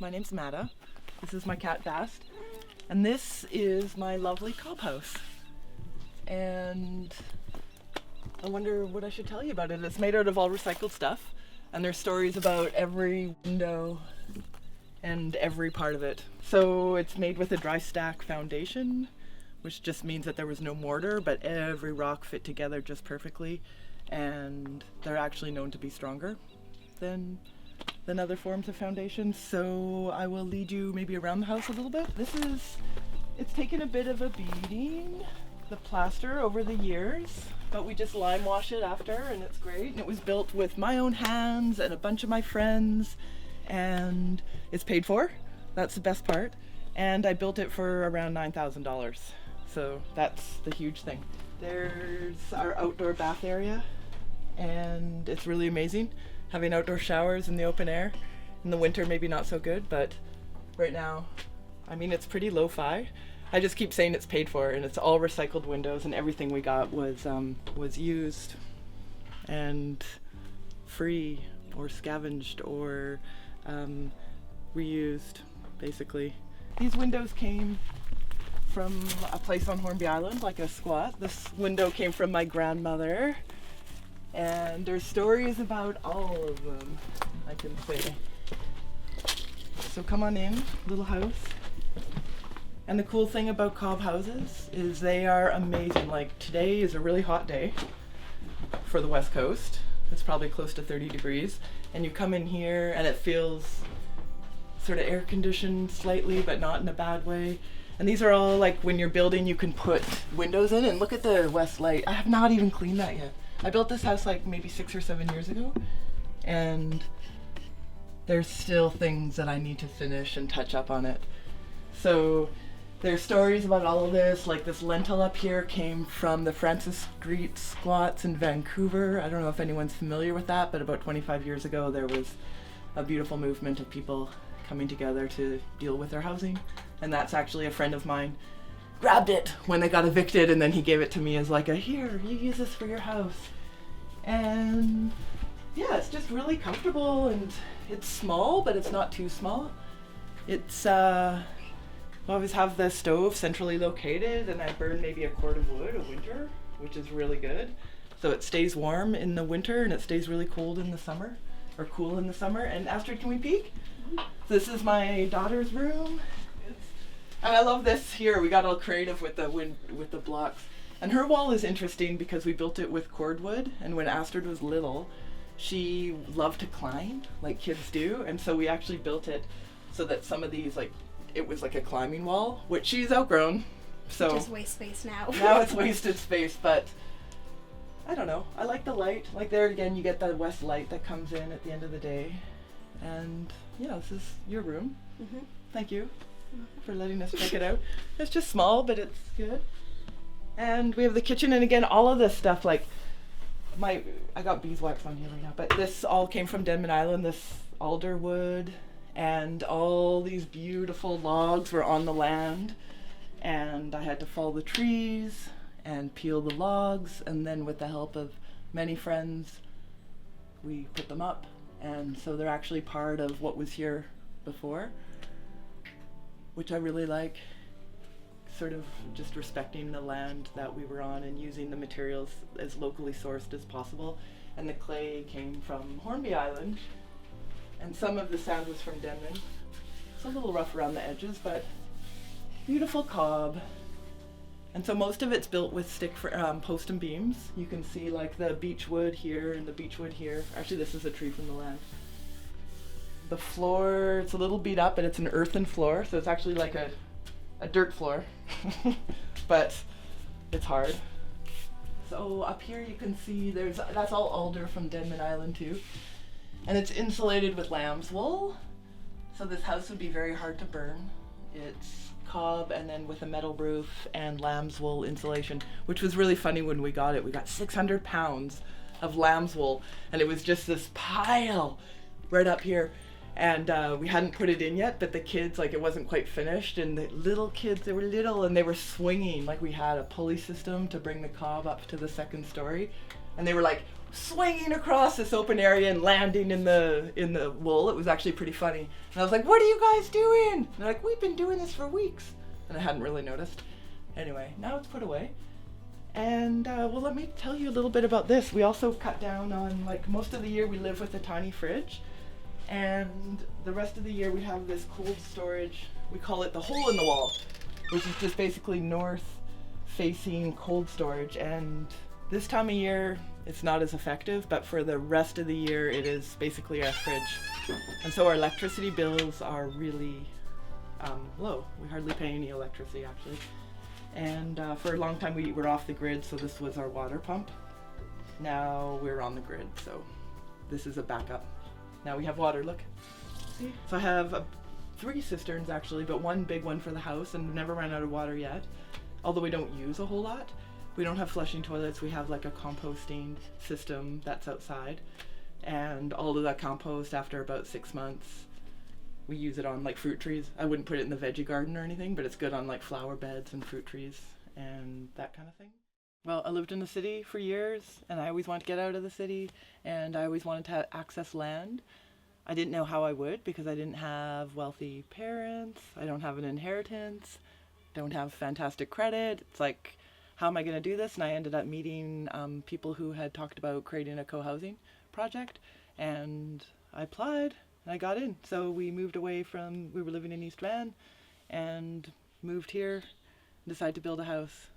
My name's Matta. This is my cat Bast. And this is my lovely cob house. And I wonder what I should tell you about it. It's made out of all recycled stuff. And there's stories about every window and every part of it. So it's made with a dry stack foundation, which just means that there was no mortar, but every rock fit together just perfectly. And they're actually known to be stronger than other forms of foundation. So I will lead you maybe around the house a little bit. It's taken a bit of a beating, the plaster, over the years, but we just lime wash it after and it's great. And it was built with my own hands and a bunch of my friends, and it's paid for. That's the best part. And I built it for around $9,000. So that's the huge thing. There's our outdoor bath area, and it's really amazing having outdoor showers in the open air. In the winter, maybe not so good, but right now, I mean, it's pretty lo-fi. I just keep saying it's paid for, and it's all recycled windows, and everything we got was used and free or scavenged or reused, basically. These windows came from a place on Hornby Island, like a squat. This window came from my grandmother, and there's stories about all of them, I can say. So come on in, little house. And the cool thing about cob houses is they are amazing. Like today is a really hot day for the West Coast. It's probably close to 30 degrees. And you come in here and it feels sort of air conditioned slightly, but not in a bad way. And these are all like when you're building, you can put windows in, and look at the west light. I have not even cleaned that yet. I built this house like maybe 6 or 7 years ago, and there's still things that I need to finish and touch up on it. So there's stories about all of this, like this lentil up here came from the Francis Street squats in Vancouver. I don't know if anyone's familiar with that, but about 25 years ago there was a beautiful movement of people coming together to deal with their housing. And that's actually a friend of mine grabbed it when they got evicted, and then he gave it to me as like a, here, you use this for your house. And yeah, it's just really comfortable, and it's small, but it's not too small. It's, I always have the stove centrally located, and I burn maybe a quart of wood a winter, which is really good. So it stays warm in the winter, and it stays really cold in the summer, or cool in the summer. And Astrid, can we peek? This is my daughter's room. And I love this here. We got all creative with the blocks. And her wall is interesting because we built it with cordwood. And when Astrid was little, she loved to climb like kids do. And so we actually built it so that some of these, like, it was like a climbing wall, which she's outgrown. So just waste space now. Now it's wasted space, but I don't know. I like the light. Like there again, you get that west light that comes in at the end of the day. And yeah, this is your room. Mm-hmm. Thank you for letting us check it out. It's just small, but it's good. And we have the kitchen, and again, all of this stuff, like I got beeswax on here right now, but this all came from Denman Island, this alder wood, and all these beautiful logs were on the land, and I had to fell the trees and peel the logs, and then with the help of many friends, we put them up, and so they're actually part of what was here before, which I really like, sort of just respecting the land that we were on and using the materials as locally sourced as possible. And the clay came from Hornby Island, and some of the sand was from Denman. It's a little rough around the edges, but beautiful cob. And so most of it's built with stick for post and beams. You can see like the beech wood here and the beech wood here. Actually, this is a tree from the land. The floor, it's a little beat up, but it's an earthen floor, so it's actually like a dirt floor, but it's hard. So up here you can see that's all alder from Denman Island too, and it's insulated with lamb's wool, so this house would be very hard to burn. It's cob and then with a metal roof and lamb's wool insulation, which was really funny when we got it. We got 600 pounds of lamb's wool, and it was just this pile right up here. And we hadn't put it in yet, but the kids, like, it wasn't quite finished, and the little kids, they were little, and they were swinging, like we had a pulley system to bring the cob up to the second story. and they were like swinging across this open area and landing in the wool. It was actually pretty funny. And I was like, what are you guys doing? And they're like, we've been doing this for weeks. And I hadn't really noticed. Anyway, now it's put away. And well, let me tell you a little bit about this. We also cut down on, like, most of the year we live with a tiny fridge, and the rest of the year we have this cold storage. We call it the hole in the wall, which is just basically north facing cold storage. And this time of year it's not as effective, but for the rest of the year it is basically our fridge. And so our electricity bills are really low. We hardly pay any electricity, actually. And for a long time we were off the grid, so this was our water pump. Now we're on the grid, so this is a backup. Now we have water, look. See? So I have 3 cisterns actually, but one big one for the house, and never ran out of water yet. Although we don't use a whole lot. We don't have flushing toilets. We have like a composting system that's outside. And all of that compost, after about 6 months, we use it on like fruit trees. I wouldn't put it in the veggie garden or anything, but it's good on like flower beds and fruit trees and that kind of thing. Well, I lived in the city for years, and I always wanted to get out of the city, and I always wanted to access land. I didn't know how I would because I didn't have wealthy parents. I don't have an inheritance. Don't have fantastic credit. It's like, how am I going to do this? And I ended up meeting people who had talked about creating a co-housing project, and I applied and I got in. So we moved away from, we were living in East Van, and moved here, decided to build a house.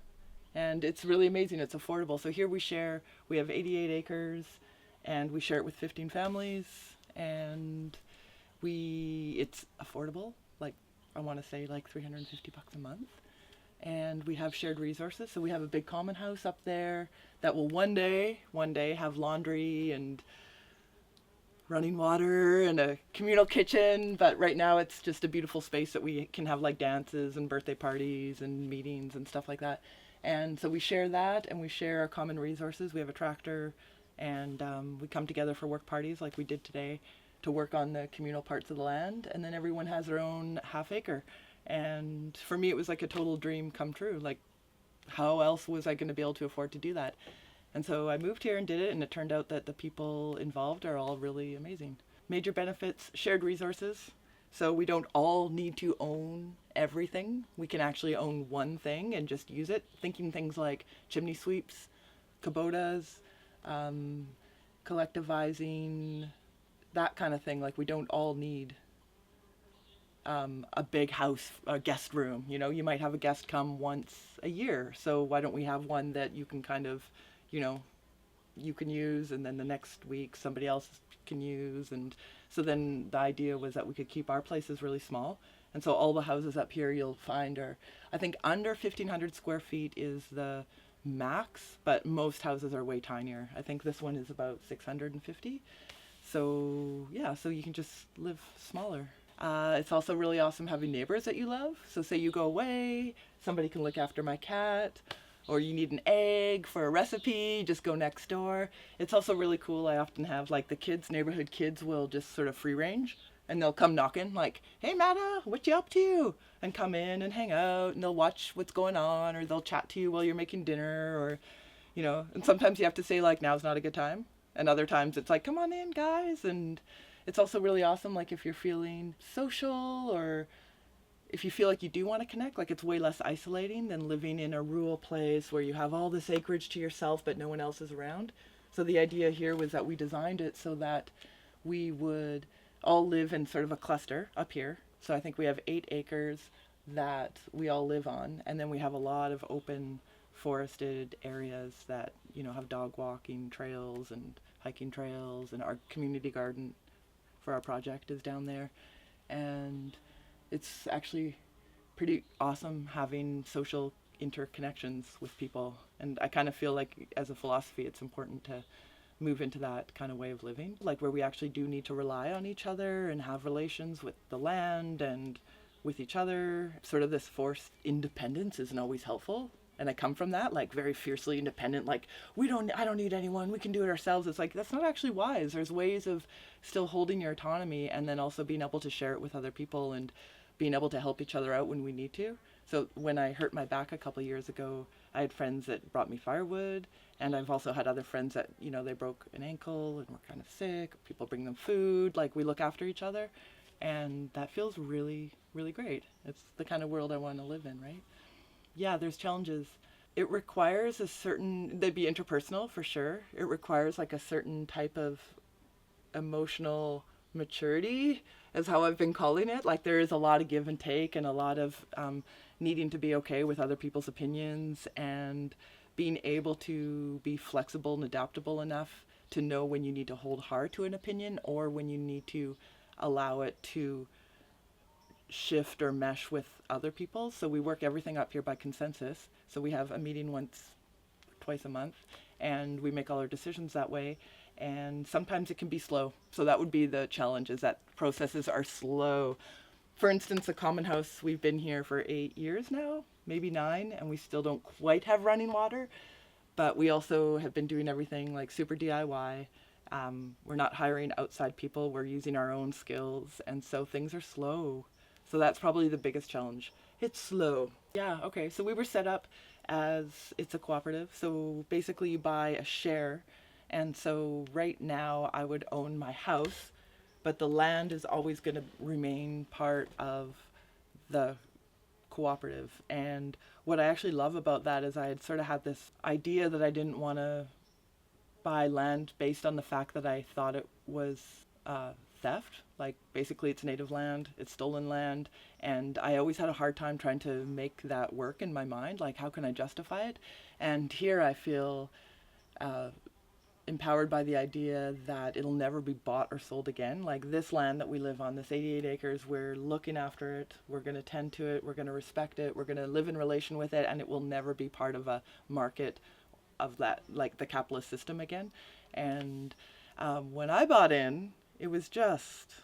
And it's really amazing. It's affordable. So here we have 88 acres, and we share it with 15 families, and it's affordable. Like, I want to say like $350 a month. And we have shared resources. So we have a big common house up there that will one day have laundry and running water and a communal kitchen. But right now it's just a beautiful space that we can have like dances and birthday parties and meetings and stuff like that. And so we share that, and we share our common resources. We have a tractor, and we come together for work parties like we did today to work on the communal parts of the land. And then everyone has their own half acre. And for me, it was like a total dream come true. Like, how else was I going to be able to afford to do that? And so I moved here and did it, and it turned out that the people involved are all really amazing. Major benefits: shared resources. So we don't all need to own everything. We can actually own one thing and just use it. Thinking things like chimney sweeps, Kubotas, collectivizing, that kind of thing. Like, we don't all need a big house, a guest room. You know, you might have a guest come once a year. So why don't we have one that you can kind of, you know, you can use, and then the next week somebody else can use. And so then the idea was that we could keep our places really small. And so all the houses up here you'll find are, I think, under 1,500 square feet is the max, but most houses are way tinier. I think this one is about 650. So yeah, so you can just live smaller. It's also really awesome having neighbors that you love. So say you go away, somebody can look after my cat, or you need an egg for a recipe, just go next door. It's also really cool. I often have like the kids, neighborhood kids will just sort of free range, and they'll come knocking like, hey Matta, what you up to? And come in and hang out, and they'll watch what's going on, or they'll chat to you while you're making dinner, or, you know, and sometimes you have to say like, now's not a good time. And other times it's like, come on in guys. And it's also really awesome, like if you're feeling social, or if you feel like you do want to connect, like it's way less isolating than living in a rural place where you have all this acreage to yourself but no one else is around. So the idea here was that we designed it so that we would all live in sort of a cluster up here. So I think we have 8 acres that we all live on, and then we have a lot of open forested areas that, you know, have dog walking trails and hiking trails, and our community garden for our project is down there. And it's actually pretty awesome having social interconnections with people. And I kind of feel like as a philosophy, it's important to move into that kind of way of living, like where we actually do need to rely on each other and have relations with the land and with each other. Sort of this forced independence isn't always helpful. And I come from that, like very fiercely independent, like I don't need anyone, we can do it ourselves. It's like, that's not actually wise. There's ways of still holding your autonomy and then also being able to share it with other people. And being able to help each other out when we need to. So when I hurt my back a couple of years ago, I had friends that brought me firewood, and I've also had other friends that, they broke an ankle and were kind of sick. People bring them food, like we look after each other, and that feels really, really great. It's the kind of world I want to live in, right? Yeah, there's challenges. It requires they'd be interpersonal for sure. It requires like a certain type of emotional maturity, is how I've been calling it. Like there is a lot of give and take, and a lot of needing to be okay with other people's opinions, and being able to be flexible and adaptable enough to know when you need to hold hard to an opinion or when you need to allow it to shift or mesh with other people. So we work everything up here by consensus. So we have a meeting twice a month, and we make all our decisions that way. And sometimes it can be slow. So that would be the challenge, is that processes are slow. For instance, the common house, we've been here for 8 years now, maybe 9, and we still don't quite have running water. But we also have been doing everything like super DIY. We're not hiring outside people. We're using our own skills. And so things are slow. So that's probably the biggest challenge. It's slow. Yeah, okay. So we were set up as it's a cooperative. So basically you buy a share. And so right now I would own my house, but the land is always going to remain part of the cooperative. And what I actually love about that is I had sort of had this idea that I didn't want to buy land based on the fact that I thought it was theft. Like basically it's native land, it's stolen land, and I always had a hard time trying to make that work in my mind. Like how can I justify it? And here I feel empowered by the idea that it'll never be bought or sold again. Like this land that we live on, this 88 acres, we're looking after it, we're going to tend to it, we're going to respect it, we're going to live in relation with it, and it will never be part of a market of that, like the capitalist system again. And when I bought in, it was just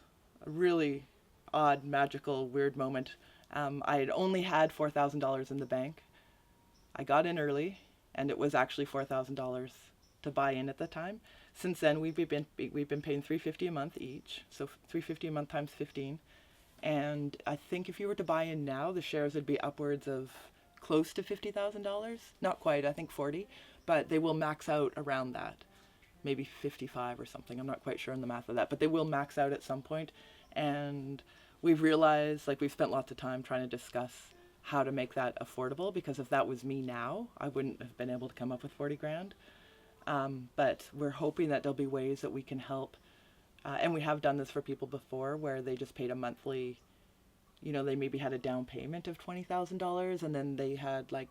a really odd, magical, weird moment. I had only had $4,000 in the bank. I got in early, and it was actually $4,000 to buy in at the time. Since then, we've been paying $350 a month each, so $350 a month times 15. And I think if you were to buy in now, the shares would be upwards of close to $50,000. Not quite, I think 40, but they will max out around that. Maybe 55 or something. I'm not quite sure on the math of that, but they will max out at some point. And we've realized, like, we've spent lots of time trying to discuss how to make that affordable, because if that was me now, I wouldn't have been able to come up with 40 grand. But we're hoping that there'll be ways that we can help. And we have done this for people before where they just paid a monthly, they maybe had a down payment of $20,000 and then they had like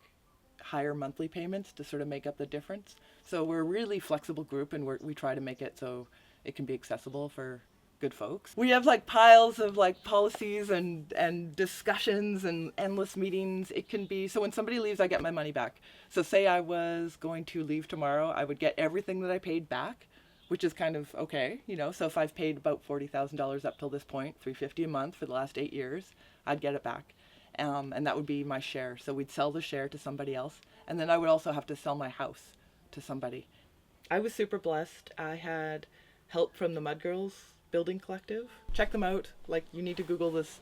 higher monthly payments to sort of make up the difference. So we're a really flexible group, and we try to make it so it can be accessible for good folks. We have like piles of like policies and discussions and endless meetings. It can be, so when somebody leaves, I get my money back. So say I was going to leave tomorrow, I would get everything that I paid back, which is kind of okay, so if I've paid about $40,000 up till this point, $350 a month for the last 8 years, I'd get it back. And that would be my share. So we'd sell the share to somebody else. And then I would also have to sell my house to somebody. I was super blessed. I had help from the Mud Girls Building Collective. Check them out. Like, you need to Google this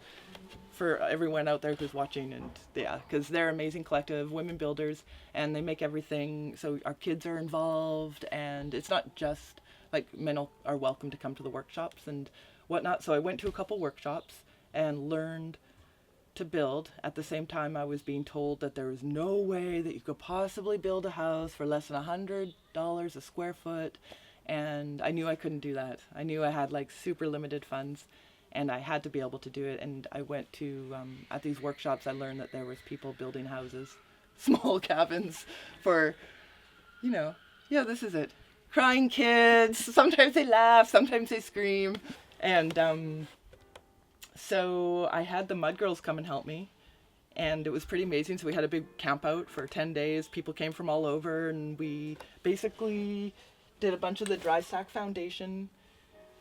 for everyone out there who's watching. And yeah, because they're amazing collective, women builders, and they make everything. So our kids are involved, and it's not just like men are welcome to come to the workshops and whatnot. So I went to a couple workshops and learned to build. At the same time, I was being told that there was no way that you could possibly build a house for less than $100 a square foot. And I knew I couldn't do that. I knew I had like super limited funds, and I had to be able to do it. And I went to, at these workshops, I learned that there was people building houses, small cabins for, yeah, this is it. Crying kids. Sometimes they laugh, sometimes they scream. And so I had the Mud Girls come and help me, and it was pretty amazing. So we had a big camp out for 10 days. People came from all over, and we basically did a bunch of the dry stack foundation.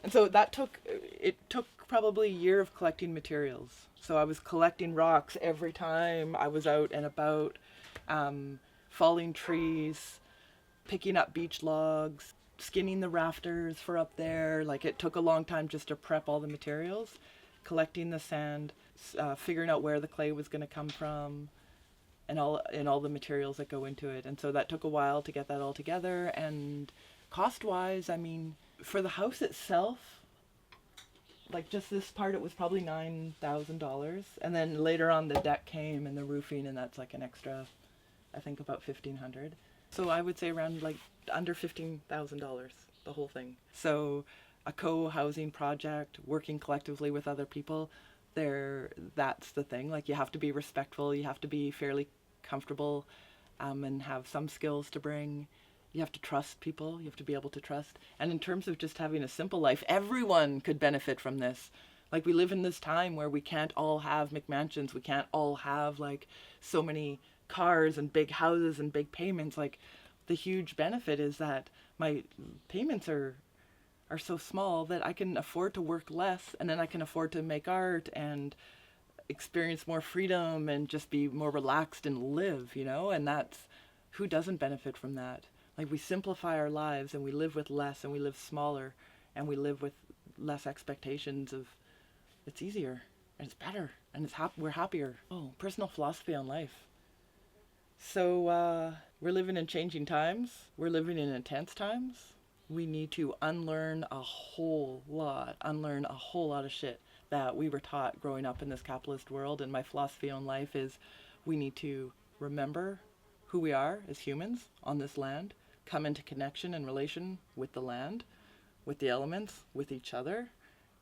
And so it took probably a year of collecting materials. So I was collecting rocks every time I was out and about, falling trees, picking up beach logs, skinning the rafters for up there. Like, it took a long time just to prep all the materials. collecting the sand, figuring out where the clay was going to come from, and all the materials that go into it. And so that took a while to get that all together. And cost wise, I mean, for the house itself, like just this part, it was probably $9,000. And then later on the deck came and the roofing, and that's like an extra, I think about $1,500. So I would say around like under $15,000, the whole thing. So a co-housing project, working collectively with other people, that's the thing. Like, you have to be respectful, you have to be fairly comfortable, and have some skills to bring. You have to trust people, you have to be able to trust. And in terms of just having a simple life, everyone could benefit from this. Like, we live in this time where we can't all have McMansions, we can't all have like so many cars and big houses and big payments. Like, the huge benefit is that my payments are so small that I can afford to work less, and then I can afford to make art and experience more freedom and just be more relaxed and live, you know? And that's, who doesn't benefit from that? Like, we simplify our lives and we live with less and we live smaller and we live with less expectations of, it's easier and it's better and we're happier. Oh, personal philosophy on life. So we're living in changing times. We're living in intense times. We need to unlearn a whole lot of shit that we were taught growing up in this capitalist world. And my philosophy on life is, we need to remember who we are as humans on this land, come into connection and relation with the land, with the elements, with each other,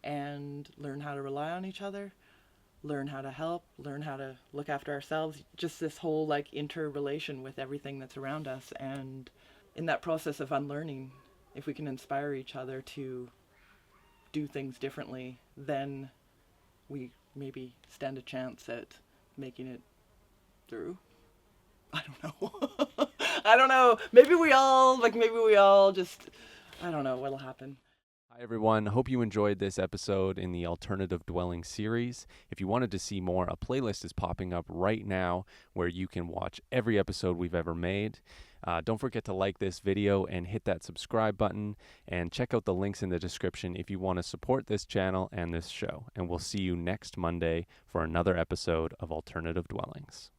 and learn how to rely on each other, learn how to help, learn how to look after ourselves, just this whole like interrelation with everything that's around us. And in that process of unlearning, if we can inspire each other to do things differently, then we maybe stand a chance at making it through. I don't know. I don't know. Maybe we all just, I don't know what'll happen. Hi, everyone. Hope you enjoyed this episode in the Alternative Dwelling series. If you wanted to see more, a playlist is popping up right now where you can watch every episode we've ever made. Don't forget to like this video and hit that subscribe button, and check out the links in the description if you want to support this channel and this show. And we'll see you next Monday for another episode of Alternative Dwellings.